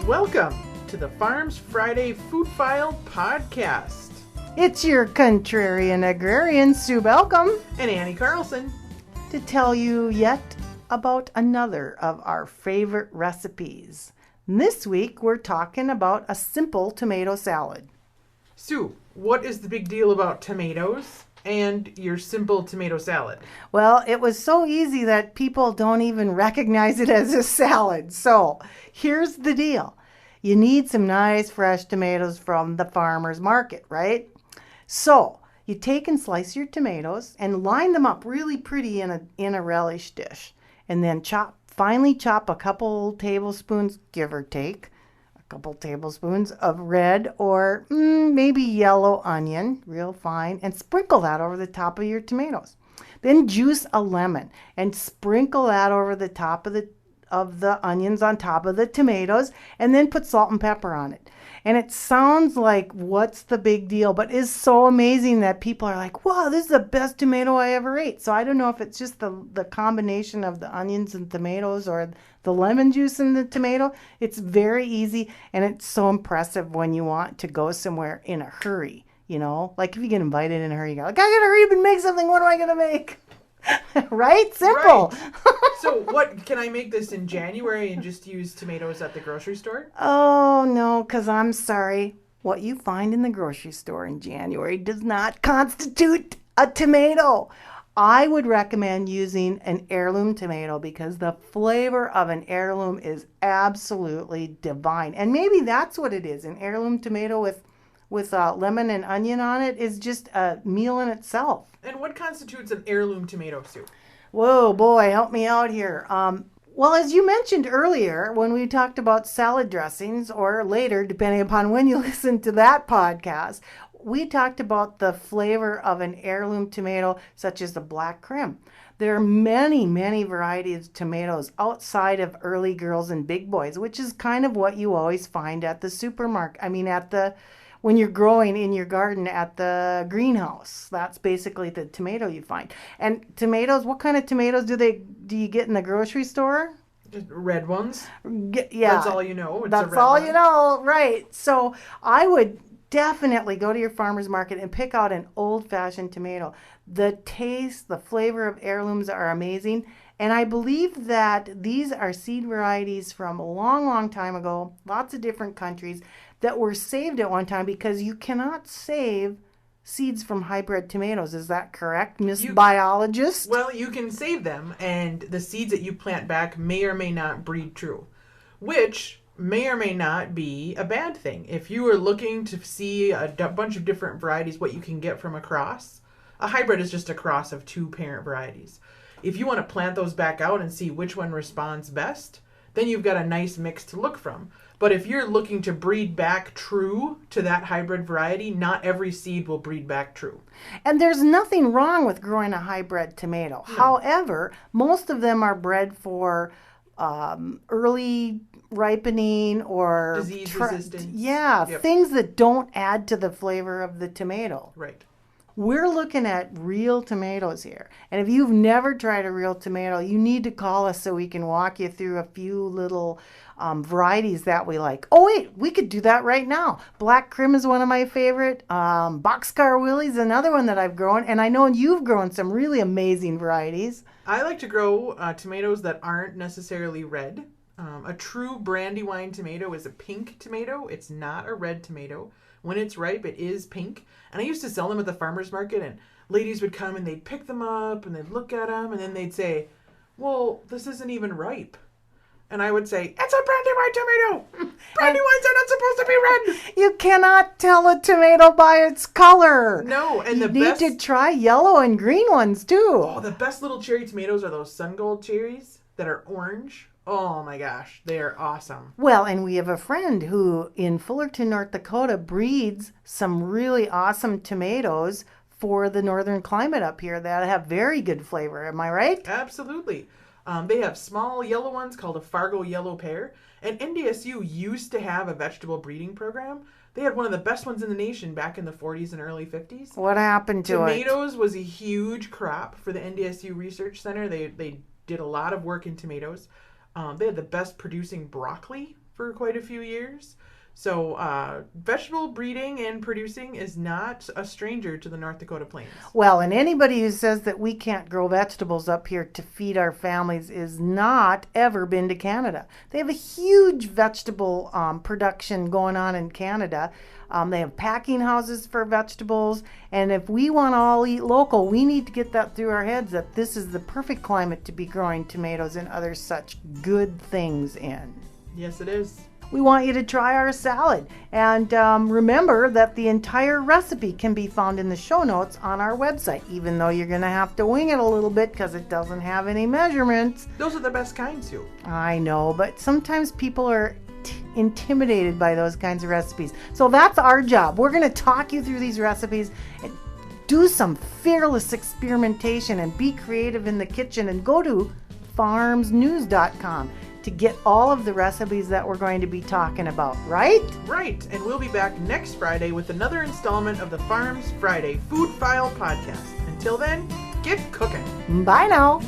Welcome to the Farrms Friday Food File Podcast. It's your contrarian agrarian, Sue Belcom, And Annie Carlson. to tell you yet about another of our favorite recipes. This week, we're talking about a simple tomato salad. Sue, what is the big deal about tomatoes and your simple tomato salad? Well, it was so easy that people don't even recognize it as a salad. So, here's the deal. You need some nice fresh tomatoes from the farmer's market, right? So, you take and slice your tomatoes and line them up really pretty in a relish dish. And then finely chop a couple tablespoons, give or take, a couple tablespoons of red or maybe yellow onion, real fine, and sprinkle that over the top of your tomatoes. Then juice a lemon and sprinkle that over the top of the onions on top of the tomatoes, and then put salt and pepper on it. And it sounds like, what's the big deal? But it's so amazing that people are like, wow, this is the best tomato I ever ate. So I don't know if it's just the combination of the onions and tomatoes or the lemon juice in the tomato. It's very easy, and it's so impressive when you want to go somewhere in a hurry. You know, like if you get invited in a hurry, you go, like, I gotta hurry up and make something. What am I gonna make? Right? Simple. Right. So what, can I make this in January and just use tomatoes at the grocery store? Oh, no, because I'm sorry. What you find in the grocery store in January does not constitute a tomato. I would recommend using an heirloom tomato because the flavor of an heirloom is absolutely divine. And maybe that's what it is. An heirloom tomato with lemon and onion on it is just a meal in itself. And what constitutes an heirloom tomato, Sue? Whoa, boy, help me out here. Well, as you mentioned earlier, when we talked about salad dressings, or later, depending upon when you listen to that podcast, we talked about the flavor of an heirloom tomato, such as the black krim. There are many, many varieties of tomatoes outside of early girls and big boys, which is kind of what you always find at the supermarket. I mean, when you're growing in your garden at the greenhouse. That's basically the tomato you find. And tomatoes, what kind of tomatoes do you get in the grocery store? Just red ones? Yeah. That's all you know? That's all you know, right. So I would definitely go to your farmer's market and pick out an old-fashioned tomato. The taste, the flavor of heirlooms are amazing. And I believe that these are seed varieties from a long, long time ago, lots of different countries, that were saved at one time because you cannot save seeds from hybrid tomatoes. Is that correct, Miss Biologist? Well, you can save them, and the seeds that you plant back may or may not breed true, which may or may not be a bad thing. If you are looking to see a bunch of different varieties, what you can get from a cross, a hybrid is just a cross of two parent varieties. If you want to plant those back out and see which one responds best, then you've got a nice mix to look from. But if you're looking to breed back true to that hybrid variety, not every seed will breed back true. And there's nothing wrong with growing a hybrid tomato. No. However, most of them are bred for early ripening or disease resistance. Yeah, yep. Things that don't add to the flavor of the tomato. Right. We're looking at real tomatoes here. And if you've never tried a real tomato, you need to call us so we can walk you through a few little varieties that we like. Oh, wait, we could do that right now. Black Krim is one of my favorite. Boxcar Willie's another one that I've grown. And I know you've grown some really amazing varieties. I like to grow tomatoes that aren't necessarily red. A true Brandywine tomato is a pink tomato. It's not a red tomato. When it's ripe, it is pink. And I used to sell them at the farmer's market, and ladies would come and they'd pick them up and they'd look at them and then they'd say, well, this isn't even ripe. And I would say, it's a Brandywine tomato. Brandywines are not supposed to be red. You cannot tell a tomato by its color. No, and you need to try yellow and green ones too. Oh, the best little cherry tomatoes are those Sun Gold cherries that are orange. Oh my gosh, they are awesome. Well, and we have a friend who in Fullerton, North Dakota breeds some really awesome tomatoes for the northern climate up here that have very good flavor. Am I right? Absolutely. They have small yellow ones called a Fargo yellow pear. And NDSU used to have a vegetable breeding program. They had one of the best ones in the nation back in the 40s and early 50s. What happened to it? Tomatoes was a huge crop for the NDSU Research Center. They did a lot of work in tomatoes. They had the best producing broccoli for quite a few years. So vegetable breeding and producing is not a stranger to the North Dakota plains. Well, and anybody who says that we can't grow vegetables up here to feed our families is not ever been to Canada. They have a huge vegetable production going on in Canada. They have packing houses for vegetables. And if we want to all eat local, we need to get that through our heads that this is the perfect climate to be growing tomatoes and other such good things in. Yes, it is. We want you to try our salad. And remember that the entire recipe can be found in the show notes on our website, even though you're going to have to wing it a little bit because it doesn't have any measurements. Those are the best kinds, Sue. I know, but sometimes people are intimidated by those kinds of recipes. So that's our job. We're going to talk you through these recipes and do some fearless experimentation and be creative in the kitchen, and go to farrmsnews.com to get all of the recipes that we're going to be talking about, right? Right, and we'll be back next Friday with another installment of the Farrms Friday Food File podcast. Until then, get cooking. Bye now.